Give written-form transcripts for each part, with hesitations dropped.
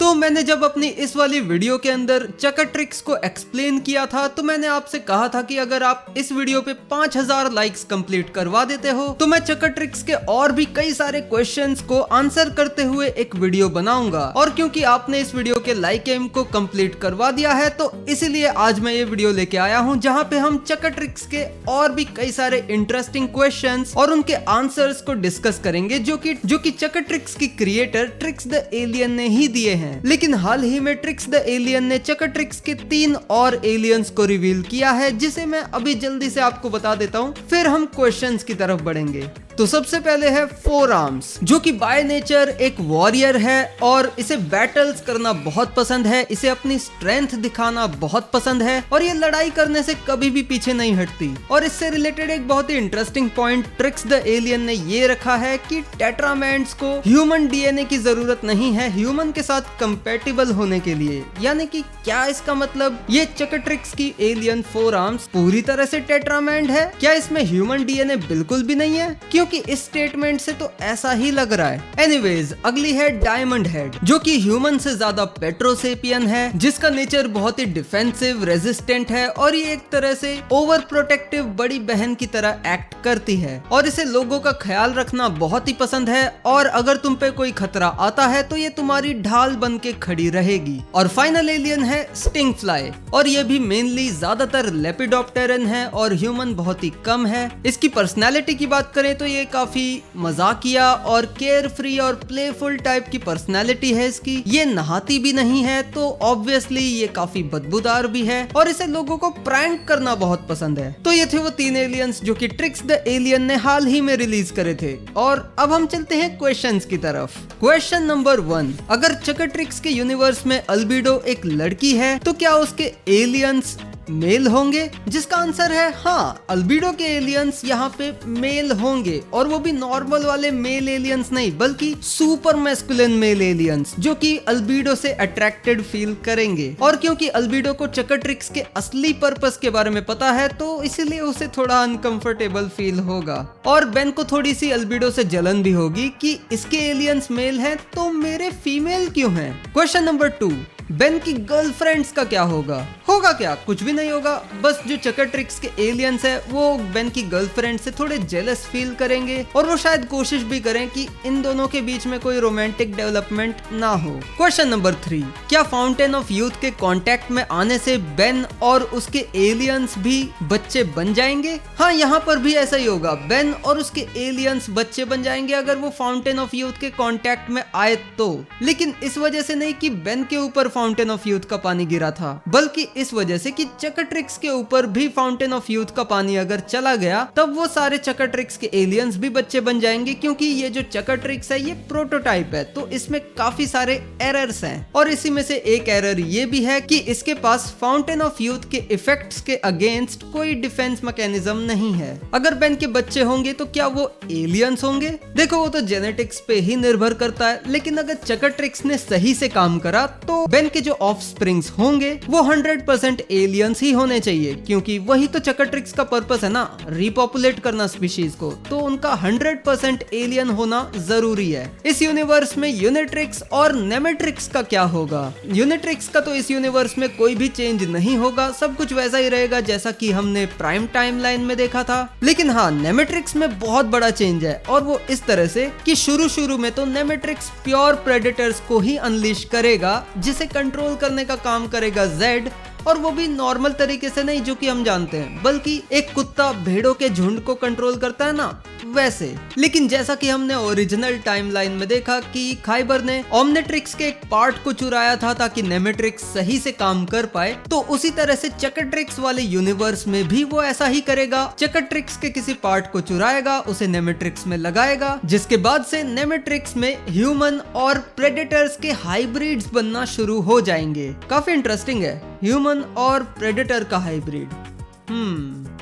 तो मैंने जब अपनी इस वाली वीडियो के अंदर चक्रट्रिक्स को एक्सप्लेन किया था तो मैंने आपसे कहा था कि अगर आप इस वीडियो पे 5000 लाइक्स कंप्लीट करवा देते हो तो मैं चक्रट्रिक्स के और भी कई सारे क्वेश्चंस को आंसर करते हुए एक वीडियो बनाऊंगा। और क्योंकि आपने इस वीडियो के लाइक एम को कंप्लीट करवा दिया है तो इसीलिए आज मैं ये वीडियो लेके आया हूँ जहाँ पे हम चक्रट्रिक्स के और भी कई सारे इंटरेस्टिंग क्वेश्चंस और उनके आंसर्स को डिस्कस करेंगे जो कि चक्रट्रिक्स की क्रिएटर ट्रिक्स द एलियन ने ही दिए हैं। लेकिन हाल ही में ट्रिक्स द एलियन ने चक्रट्रिक्स के 3 और एलियंस को रिवील किया है जिसे मैं अभी जल्दी से आपको बता देता हूँ, फिर हम क्वेश्चंस की तरफ बढ़ेंगे। तो सबसे पहले है 4 आर्म्स, जो कि बाय नेचर एक वॉरियर है और इसे बैटल्स करना बहुत पसंद है, इसे अपनी स्ट्रेंथ दिखाना बहुत पसंद है और ये लड़ाई करने से कभी भी पीछे नहीं हटती। और इससे रिलेटेड एक बहुत ही interesting point tricks the alien ने ये रखा है कि टेट्रामैंड्स को ह्यूमन डीएनए की जरूरत नहीं है ह्यूमन के साथ कंपैटिबल होने के लिए। यानी कि क्या इसका मतलब ये चक्रट्रिक्स की एलियन 4 आर्म्स पूरी तरह से टेट्रामैंड है? क्या इसमें ह्यूमन डीएनए बिल्कुल भी नहीं है? क्योंकि इस स्टेटमेंट से तो ऐसा ही लग रहा है। एनीवेज, अगली है डायमंड हेड, जो कि ह्यूमन से ज्यादा पेट्रोसेपियन है, जिसका नेचर बहुत ही डिफेंसिव रेजिस्टेंट है और ये एक तरह से ओवर प्रोटेक्टिव बड़ी बहन की तरह एक्ट करती है और इसे लोगों का ख्याल रखना बहुत ही पसंद है और अगर तुम पे कोई खतरा आता है तो ये तुम्हारी ढाल बन के खड़ी रहेगी। और फाइनल एलियन है स्टिंग फ्लाई और ये भी मेनली ज्यादातर लेपिडोप्टेरन है और ह्यूमन बहुत ही कम है। इसकी पर्सनैलिटी की बात करें तो ये काफी मजाकिया और केयर फ्री और प्लेफुल टाइप की पर्सनैलिटी है इसकी। ये नहाती भी नहीं है तो ऑब्वियसली ये काफी बदबूदार भी है और इसे लोगों को प्रैंक करना बहुत पसंद है। तो ये थे वो 3 एलियंस जो कि ट्रिक्स द एलियन ने हाल ही में रिलीज करे थे। और अब हम चलते हैं क्वेश्चंस की तरफ। क्वेश्चन नंबर 1, अगर चक्रट्रिक्स के यूनिवर्स में अल्बिडो एक लड़की है तो क्या उसके एलियंस मेल होंगे? जिसका आंसर है हाँ, अल्बिडो के एलियंस यहाँ पे मेल होंगे और वो भी नॉर्मल वाले मेल एलियंस नहीं बल्कि सुपर मैस्कुलिन मेल एलियंस जो कि अल्बिडो से अट्रैक्टेड फील करेंगे। और क्योंकि अल्बिडो को चक्रट्रिक्स के असली पर्पस के बारे में पता है तो इसीलिए उसे थोड़ा अनकंफर्टेबल फील होगा और बेन को थोड़ी सी अल्बिडो से जलन भी होगी कि इसके एलियंस मेल हैं तो मेरे फीमेल क्यों हैं। क्वेश्चन नंबर 2, बेन की गर्लफ्रेंड्स का क्या होगा? क्या कुछ भी नहीं होगा, बस जो चक्रट्रिक्स के एलियंस है वो बेन की गर्लफ्रेंड से थोड़े जेलस फील करेंगे और वो शायद कोशिश भी करें कि इन दोनों के बीच में कोई रोमांटिक डेवलपमेंट ना हो। क्वेश्चन नंबर 3, क्या फाउंटेन ऑफ यूथ के कांटेक्ट में आने से बेन और उसके एलियंस भी बच्चे बन जाएंगे? हाँ, यहाँ पर भी ऐसा ही होगा, बेन और उसके एलियंस बच्चे बन जाएंगे अगर वो फाउंटेन ऑफ यूथ के कांटेक्ट में आए तो। लेकिन इस वजह से नहीं कि बेन के ऊपर फाउंटेन ऑफ यूथ का पानी गिरा था, बल्कि इस वजह से कि चक्रट्रिक्स के ऊपर भी फाउंटेन ऑफ यूथ का पानी अगर चला गया तब वो सारे चक्रट्रिक्स के एलियंस भी बच्चे बन जाएंगे। क्योंकि ये जो चक्रट्रिक्स है ये प्रोटोटाइप है तो इसमें काफी सारे एरर्स हैं और इसी में से एक एरर ये भी है कि इसके पास फाउंटेन ऑफ यूथ के इफेक्ट्स के अगेंस्ट कोई डिफेंस मैकेनिज्म नहीं है। अगर बेन के बच्चे होंगे तो क्या वो एलियंस होंगे? देखो वो तो जेनेटिक्स पे ही निर्भर करता है, लेकिन अगर चक्रट्रिक्स ने सही से काम करा तो बेन के जो ऑफस्प्रिंग्स होंगे वो 100% एलियंस ही होने चाहिए क्योंकि वही तो चक्रट्रिक्स का पर्पस है ना, रिपॉपुलेट करना स्पीशीज को, तो उनका 100% एलियन होना जरूरी है। इस यूनिवर्स में यूनिट्रिक्स और नेमेट्रिक्स का क्या होगा? यूनिट्रिक्स का तो इस यूनिवर्स में कोई भी चेंज नहीं होगा, सब कुछ वैसा ही रहेगा जैसा कि हमने प्राइम टाइमलाइन में देखा था। लेकिन हाँ, नेमेट्रिक्स में बहुत बड़ा चेंज है और वो इस तरह से कि शुरू में तो नेमेट्रिक्स प्योर प्रेडेटर्स को ही अनलीश करेगा जिसे कंट्रोल करने का काम करेगा जेड, और वो भी नॉर्मल तरीके से नहीं जो कि हम जानते हैं, बल्कि एक कुत्ता भेड़ों के झुंड को कंट्रोल करता है ना वैसे। लेकिन जैसा कि हमने ओरिजिनल टाइमलाइन में देखा कि खाइबर ने ओमनिट्रिक्स के एक पार्ट को चुराया था ताकि नेमेट्रिक्स सही से काम कर पाए, तो उसी तरह से चक्रट्रिक्स वाले यूनिवर्स में भी वो ऐसा ही करेगा। चक्रट्रिक्स के किसी पार्ट को चुराएगा, उसे नेमेट्रिक्स में लगाएगा, जिसके बाद से नेमेट्रिक्स में ह्यूमन और प्रेडेटर्स के हाइब्रिड्स बनना शुरू हो जाएंगे। काफी इंटरेस्टिंग है, ह्यूमन और प्रेडेटर का हाइब्रिड।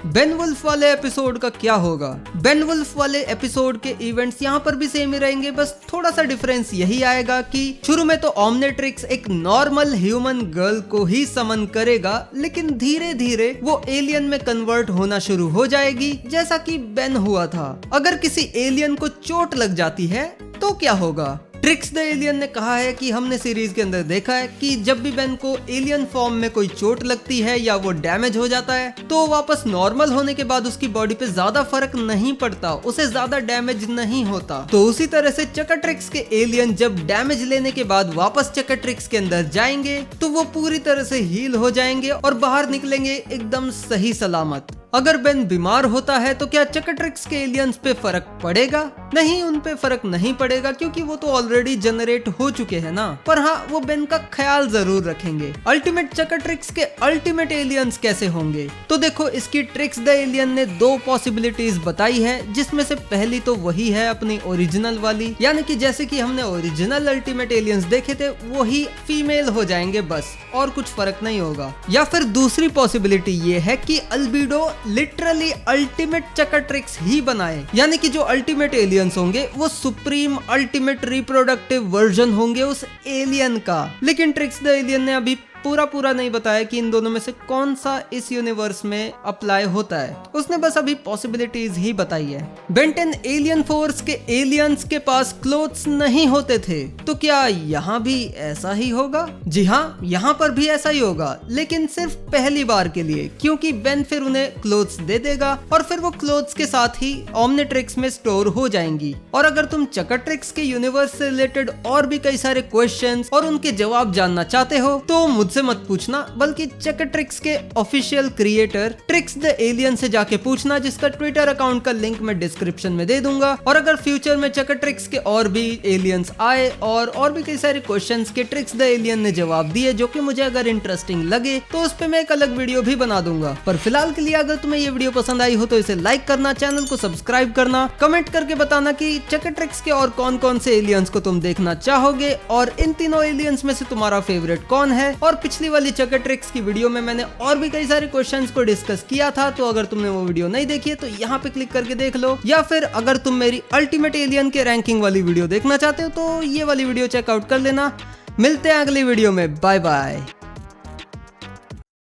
बेनवुल्फ वाले एपिसोड का क्या होगा? बेनवुल्फ वाले एपिसोड के इवेंट्स यहाँ पर भी सेम ही रहेंगे, बस थोड़ा सा डिफरेंस यही आएगा कि शुरू में तो ओमनिट्रिक्स एक नॉर्मल ह्यूमन गर्ल को ही समन करेगा, लेकिन धीरे धीरे वो एलियन में कन्वर्ट होना शुरू हो जाएगी जैसा कि बेन हुआ था। अगर किसी एलियन को चोट लग जाती है तो क्या होगा? ट्रिक्स द एलियन ने कहा है कि हमने सीरीज के अंदर देखा है कि जब भी बेन को एलियन फॉर्म में कोई चोट लगती है या वो डैमेज हो जाता है तो वापस नॉर्मल होने के बाद उसकी बॉडी पे ज्यादा फर्क नहीं पड़ता, उसे ज्यादा डैमेज नहीं होता। तो उसी तरह से चक्रट्रिक्स के एलियन जब डैमेज लेने के बाद वापस चक्रट्रिक्स के अंदर जाएंगे तो वो पूरी तरह से हील हो जाएंगे और बाहर निकलेंगे एकदम सही सलामत। अगर बेन बीमार होता है तो क्या चक्रट्रिक्स के एलियंस पे फर्क पड़ेगा? नहीं, उन पे फर्क नहीं पड़ेगा क्योंकि वो तो ऑलरेडी जनरेट हो चुके हैं ना। पर हाँ, वो बेन का ख्याल जरूर रखेंगे। अल्टीमेट चक्रट्रिक्स के अल्टीमेट एलियंस कैसे होंगे? तो देखो, इसकी ट्रिक्स द एलियन ने दो पॉसिबिलिटीज बताई है, जिसमें से पहली तो वही है अपनी ओरिजिनल वाली, यानी कि जैसे कि हमने ओरिजिनल अल्टीमेट एलियंस देखे थे वही फीमेल हो जाएंगे बस, और कुछ फर्क नहीं होगा। या फिर दूसरी पॉसिबिलिटी ये है कि अल्बिडो लिटरली अल्टीमेट चक्रट्रिक्स ही बनाए, यानी कि जो अल्टीमेट एलियंस होंगे वो सुप्रीम अल्टीमेट रिप्रोडक्टिव वर्जन होंगे उस एलियन का। लेकिन ट्रिक्स द एलियन ने अभी पूरा नहीं बताया कि इन दोनों में से कौन सा इस यूनिवर्स में अप्लाई होता है, उसने बस अभी पॉसिबिलिटीज ही बताई है। बेन 10 एलियन फोर्स के एलियंस के पास क्लोथ्स नहीं होते थे, तो क्या यहाँ भी ऐसा ही होगा? जी हाँ, यहाँ पर भी ऐसा ही होगा, लेकिन सिर्फ पहली बार के लिए, क्योंकि बेन फिर उन्हें क्लोथ्स दे देगा और फिर वो क्लोथ्स के साथ ही ओमनिट्रिक्स में स्टोर हो जाएंगी। और अगर तुम चक्रट्रिक्स के यूनिवर्स से रिलेटेड और भी कई सारे क्वेश्चंस और उनके जवाब जानना चाहते हो तो मुझसे मत पूछना, बल्कि चक्रट्रिक्स के official creator tricks the alien से जाके पूछना, जिसका ट्विटर अकाउंट का लिंक मैं डिस्क्रिप्शन में दे दूंगा। और अगर फ्यूचर में चक्रट्रिक्स के और भी एलियंस आए और भी कई सारे क्वेश्चंस के ट्रिक्स द एलियन ने जवाब दिए जो कि मुझे अगर इंटरेस्टिंग लगे तो उस पे मैं एक अलग वीडियो भी बना दूंगा। पर फिलहाल के लिए अगर तुम्हें ये वीडियो पसंद आई हो तो इसे लाइक करना, चैनल को सब्सक्राइब करना, कमेंट करके बताना कि चक्रट्रिक्स के और कौन कौन से एलियंस को तुम देखना चाहोगे और इन तीनों एलियंस में से तुम्हारा फेवरेट कौन है। और पिछली वाली चक्रट्रिक्स की वीडियो में मैंने और भी कई सारे क्वेश्चंस को डिस्कस किया था, तो अगर तुमने वो वीडियो नहीं देखी है तो यहाँ पे क्लिक करके देख लो, या फिर अगर तुम मेरी अल्टीमेट एलियन के रैंकिंग वाली वीडियो देखना चाहते हो तो ये वाली वीडियो चेकआउट कर लेना। मिलते हैं अगली वीडियो में, बाय बाय।